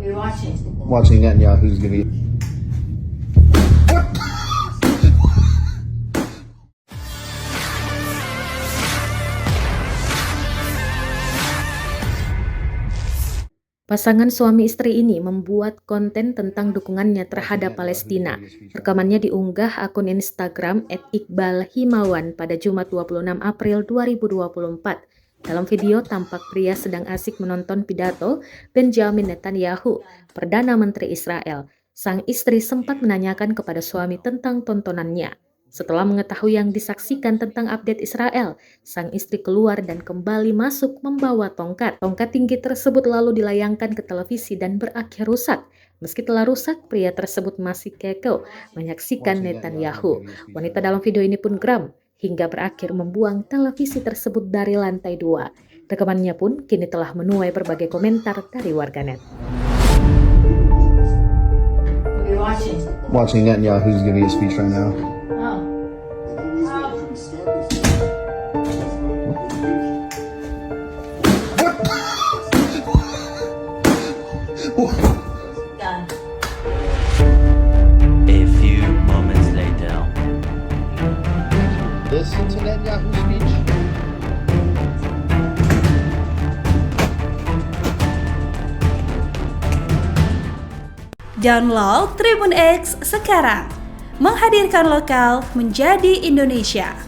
you watching? Watching Netanyahu's gonna be. Pasangan suami istri ini membuat konten tentang dukungannya terhadap Palestina. Rekamannya diunggah akun Instagram @iqbalhimawan pada Jumat 26 April 2024. Dalam video tampak pria sedang asik menonton pidato Benjamin Netanyahu, Perdana Menteri Israel. Sang istri sempat menanyakan kepada suami tentang tontonannya. Setelah mengetahui yang disaksikan tentang update Israel, sang istri keluar dan kembali masuk membawa tongkat. Tongkat tinggi tersebut lalu dilayangkan ke televisi dan berakhir rusak. Meski telah rusak, pria tersebut masih kekeh menyaksikan Netanyahu. Wanita dalam video ini pun geram hingga berakhir membuang televisi tersebut dari lantai 2. Rekamannya pun kini telah menuai berbagai komentar dari warganet. What are you watching? Watching Netanyahu's giving a speech right now. Oh. Done. A few moments later. Listen to Netanyahu's speech. Download Tribun X sekarang, menghadirkan lokal menjadi Indonesia.